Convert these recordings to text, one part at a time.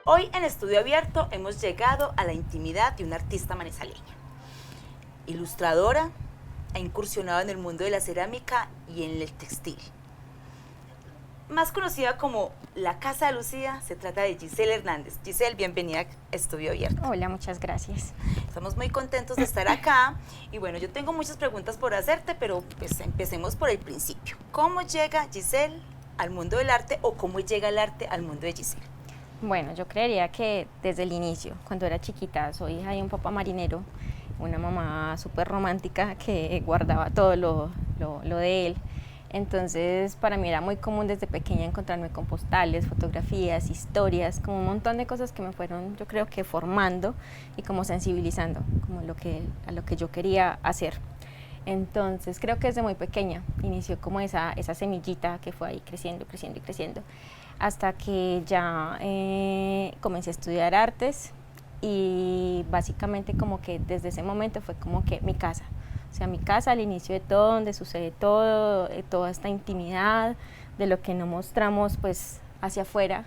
Hoy en Estudio Abierto hemos llegado a la intimidad de una artista manizaleña. Ilustradora, ha incursionado en el mundo de la cerámica y en el textil. Más conocida como La Casa de Lucía, se trata de Giselle Hernández. Giselle, bienvenida a Estudio Abierto. Hola, muchas gracias. Estamos muy contentos de estar acá y bueno, yo tengo muchas preguntas por hacerte, pero pues empecemos por el principio. ¿Cómo llega Giselle al mundo del arte o cómo llega el arte al mundo de Giselle? Bueno, yo creería que desde el inicio, cuando era chiquita, soy hija de un papá marinero, una mamá súper romántica que guardaba todo lo de él. Entonces, para mí era muy común desde pequeña encontrarme con postales, fotografías, historias, como un montón de cosas que me fueron, yo creo que formando y como sensibilizando, como a lo que yo quería hacer. Entonces, creo que desde muy pequeña inició como esa semillita que fue ahí creciendo, creciendo y creciendo, hasta que ya comencé a estudiar artes y básicamente como que desde ese momento fue como que mi casa. O sea, mi casa al inicio de todo, donde sucede todo, toda esta intimidad, de lo que no mostramos pues hacia afuera.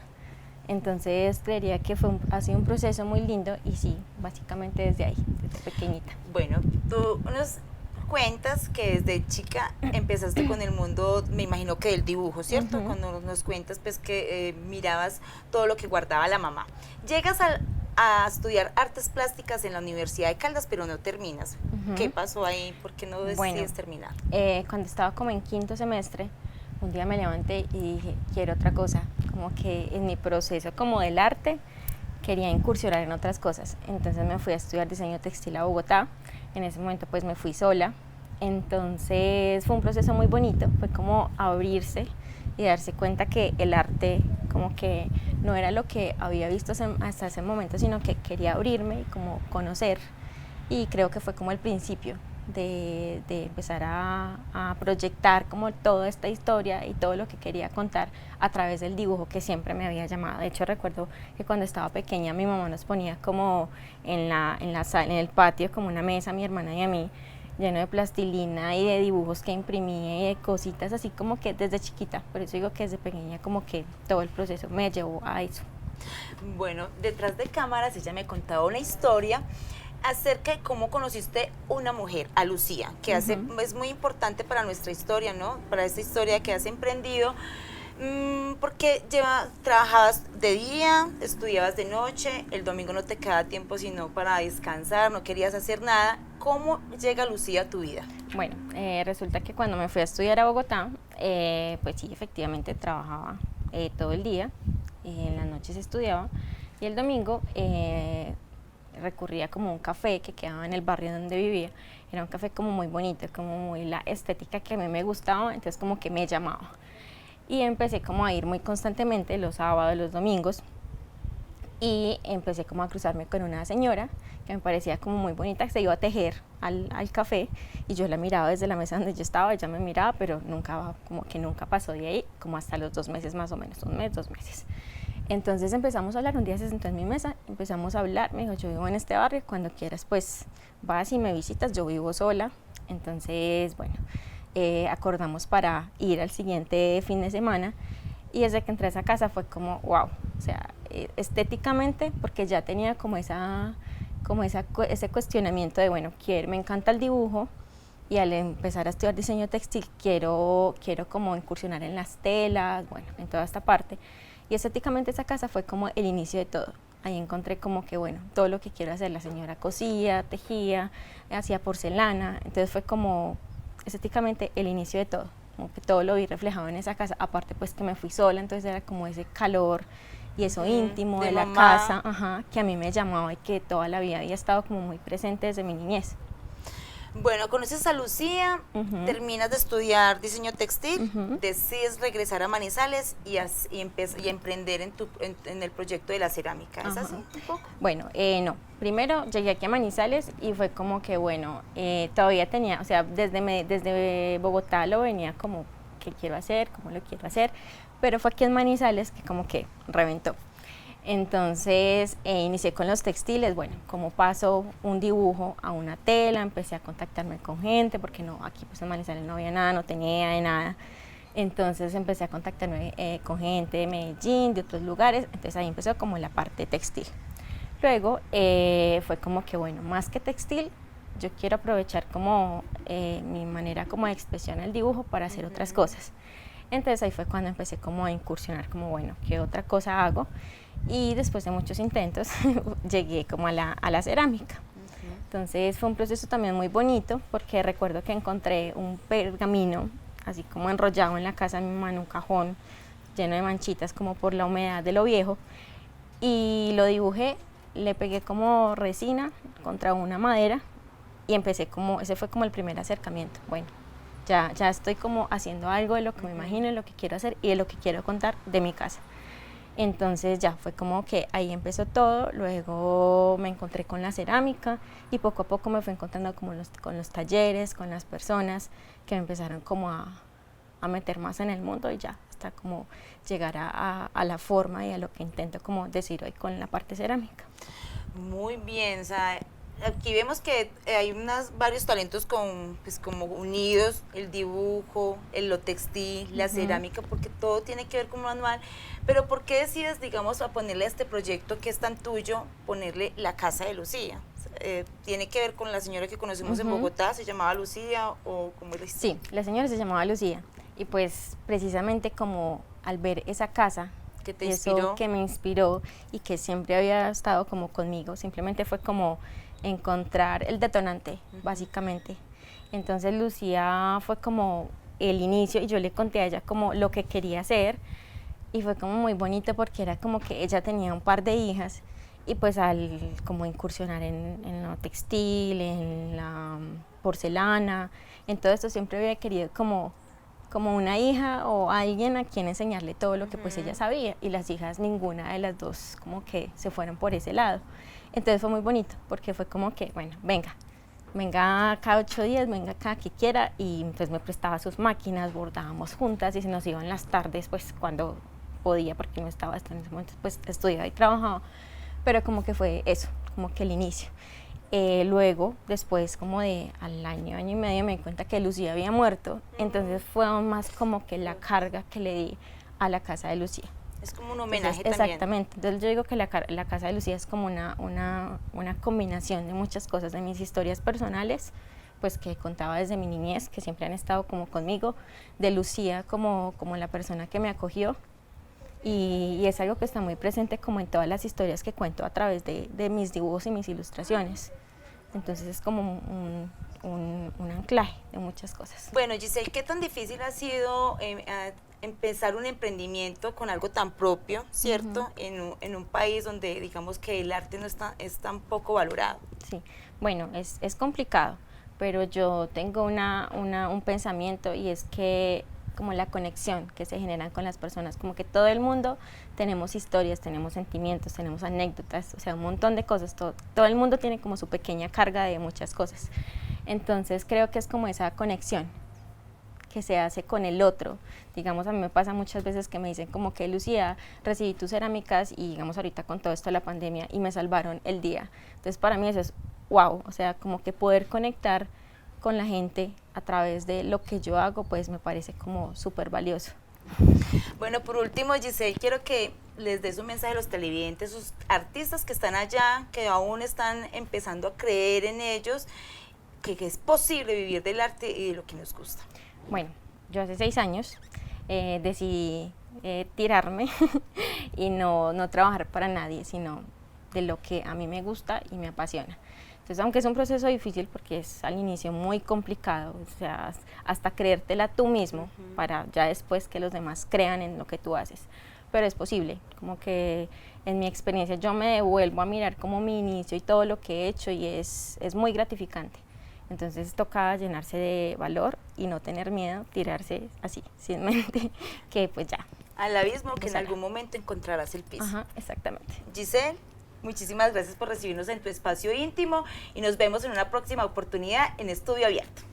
Entonces creería que ha sido un proceso muy lindo y sí, básicamente desde ahí, desde pequeñita. Bueno, tú nos cuentas que desde chica empezaste con el mundo, me imagino que del dibujo, ¿cierto? Cuando nos cuentas pues que mirabas todo lo que guardaba la mamá. Llegas a estudiar artes plásticas en la Universidad de Caldas, pero no terminas. ¿Qué pasó ahí? ¿Por qué no decides terminar? Cuando estaba como en quinto semestre, un día me levanté y dije, quiero otra cosa, como que en mi proceso como del arte quería incursionar en otras cosas. Entonces me fui a estudiar diseño textil a Bogotá. En ese momento pues me fui sola. Entonces fue un proceso muy bonito, fue como abrirse y darse cuenta que el arte como que no era lo que había visto hasta ese momento, sino que quería abrirme y como conocer, y creo que fue como el principio de empezar a proyectar como toda esta historia y todo lo que quería contar a través del dibujo que siempre me había llamado. De hecho recuerdo que cuando estaba pequeña mi mamá nos ponía como en el patio como una mesa, mi hermana y a mí, lleno de plastilina y de dibujos que imprimía y de cositas así como que desde chiquita. Por eso digo que desde pequeña como que todo el proceso me llevó a eso. Bueno, detrás de cámaras ella me contaba una historia acerca de cómo conociste una mujer, a Lucía, que es muy importante para nuestra historia, ¿no? Para esta historia que has emprendido, porque trabajabas de día, estudiabas de noche, el domingo no te quedaba tiempo sino para descansar, no querías hacer nada. ¿Cómo llega Lucía a tu vida? Bueno, resulta que cuando me fui a estudiar a Bogotá, pues sí, efectivamente trabajaba todo el día, en las noches estudiaba, y el domingo recurría como a un café que quedaba en el barrio donde vivía. Era un café como muy bonito, como muy la estética que a mí me gustaba, entonces como que me llamaba. Y empecé como a ir muy constantemente los sábados, los domingos, y empecé como a cruzarme con una señora que me parecía como muy bonita, que se iba a tejer al café, y yo la miraba desde la mesa donde yo estaba, ella me miraba, pero nunca pasó de ahí, como hasta los 2 meses más o menos, 1 mes, 2 meses. Entonces empezamos a hablar, un día se sentó en mi mesa, empezamos a hablar, me dijo, yo vivo en este barrio, cuando quieras pues vas y me visitas, yo vivo sola. Entonces bueno, acordamos para ir al siguiente fin de semana, y desde que entré a esa casa fue como wow, o sea, estéticamente, porque ya tenía como ese cuestionamiento de bueno, me encanta el dibujo, y al empezar a estudiar diseño textil quiero como incursionar en las telas, bueno, en toda esta parte. Y estéticamente esa casa fue como el inicio de todo. Ahí encontré como que, bueno, todo lo que quiero hacer. La señora cosía, tejía, hacía porcelana. Entonces fue como estéticamente el inicio de todo. Como que todo lo vi reflejado en esa casa. Aparte pues que me fui sola, entonces era como ese calor y eso íntimo de la casa, que a mí me llamaba y que toda la vida había estado como muy presente desde mi niñez. Bueno, conoces a Lucía, terminas de estudiar diseño textil, decides regresar a Manizales y emprender en el proyecto de la cerámica. ¿Es así un poco? Bueno, no. Primero llegué aquí a Manizales y fue como que, bueno, todavía tenía, o sea, desde Bogotá lo venía como, ¿qué quiero hacer? ¿Cómo lo quiero hacer? Pero fue aquí en Manizales que como que reventó. Entonces inicié con los textiles, bueno, como paso un dibujo a una tela, empecé a contactarme con gente, porque no, aquí pues en Manizales no había nada, no tenía de nada. Entonces empecé a contactarme con gente de Medellín, de otros lugares, entonces ahí empezó como la parte textil. Luego fue como que bueno, más que textil, yo quiero aprovechar como mi manera como de expresión el dibujo para hacer otras cosas. Entonces ahí fue cuando empecé como a incursionar como bueno, ¿qué otra cosa hago? Y después de muchos intentos llegué como a la cerámica. Entonces fue un proceso también muy bonito porque recuerdo que encontré un pergamino así como enrollado en la casa de mi mamá en un cajón lleno de manchitas como por la humedad de lo viejo y lo dibujé, le pegué como resina contra una madera y empecé como, ese fue como el primer acercamiento. Bueno, ya estoy como haciendo algo de lo que me imagino, de lo que quiero hacer y de lo que quiero contar de mi casa. Entonces ya fue como que ahí empezó todo, luego me encontré con la cerámica y poco a poco me fui encontrando como con los talleres, con las personas que me empezaron como a meter más en el mundo y ya hasta como llegar a la forma y a lo que intento como decir hoy con la parte cerámica. Muy bien, o sea, aquí vemos que hay varios talentos pues, como unidos, el dibujo, lo textil, la cerámica, porque todo tiene que ver con manual. Pero ¿por qué decides, digamos, a ponerle a este proyecto que es tan tuyo, ponerle la casa de Lucía? ¿Tiene que ver con la señora que conocimos en Bogotá, se llamaba Lucía o cómo es la historia? Sí, la señora se llamaba Lucía y pues precisamente como al ver esa casa, ¿Qué te inspiró? Eso que me inspiró y que siempre había estado como conmigo, simplemente fue como encontrar el detonante, básicamente. Entonces Lucía fue como el inicio y yo le conté a ella como lo que quería hacer y fue como muy bonito porque era como que ella tenía un par de hijas y pues al como incursionar en lo textil, en la porcelana, en todo esto siempre había querido como una hija o alguien a quien enseñarle todo lo que pues ella sabía y las hijas ninguna de las dos como que se fueron por ese lado. Entonces fue muy bonito porque fue como que, bueno, venga cada 8 días, venga cada que quiera y entonces me prestaba sus máquinas, bordábamos juntas y se nos iban las tardes pues cuando podía porque no estaba hasta en ese momento pues estudiaba y trabajaba, pero como que fue eso, como que el inicio. Luego, después como al año y medio me di cuenta que Lucía había muerto, entonces fue aún más como que la carga que le di a la casa de Lucía. Es como un homenaje entonces, también. Exactamente, entonces yo digo que la casa de Lucía es como una combinación de muchas cosas, de mis historias personales, pues que contaba desde mi niñez, que siempre han estado como conmigo, de Lucía como la persona que me acogió, y es algo que está muy presente como en todas las historias que cuento a través de mis dibujos y mis ilustraciones. Entonces es como un anclaje de muchas cosas. Bueno, Giselle, ¿qué tan difícil ha sido empezar un emprendimiento con algo tan propio, ¿cierto? En un país donde digamos que el arte no es tan poco valorado. Sí, bueno, es complicado, pero yo tengo un pensamiento y es que como la conexión que se generan con las personas, como que todo el mundo tenemos historias, tenemos sentimientos, tenemos anécdotas, o sea, un montón de cosas, todo el mundo tiene como su pequeña carga de muchas cosas. Entonces creo que es como esa conexión que se hace con el otro. Digamos, a mí me pasa muchas veces que me dicen como que Lucía, recibí tus cerámicas y digamos ahorita con todo esto de la pandemia y me salvaron el día. Entonces para mí eso es wow, o sea, como que poder conectar con la gente a través de lo que yo hago, pues me parece como súper valioso. Bueno, por último, Giselle, quiero que les des un mensaje a los televidentes, sus artistas que están allá, que aún están empezando a creer en ellos, que es posible vivir del arte y de lo que nos gusta. Bueno, yo hace 6 años decidí tirarme y no trabajar para nadie, sino de lo que a mí me gusta y me apasiona. Entonces, aunque es un proceso difícil porque es al inicio muy complicado, o sea, hasta creértela tú mismo para ya después que los demás crean en lo que tú haces, pero es posible, como que en mi experiencia yo me devuelvo a mirar como mi inicio y todo lo que he hecho y es muy gratificante. Entonces toca llenarse de valor y no tener miedo, tirarse así, sin mente, que pues ya. Al abismo que en algún momento encontrarás el piso. Ajá, exactamente. Giselle, muchísimas gracias por recibirnos en tu espacio íntimo y nos vemos en una próxima oportunidad en Estudio Abierto.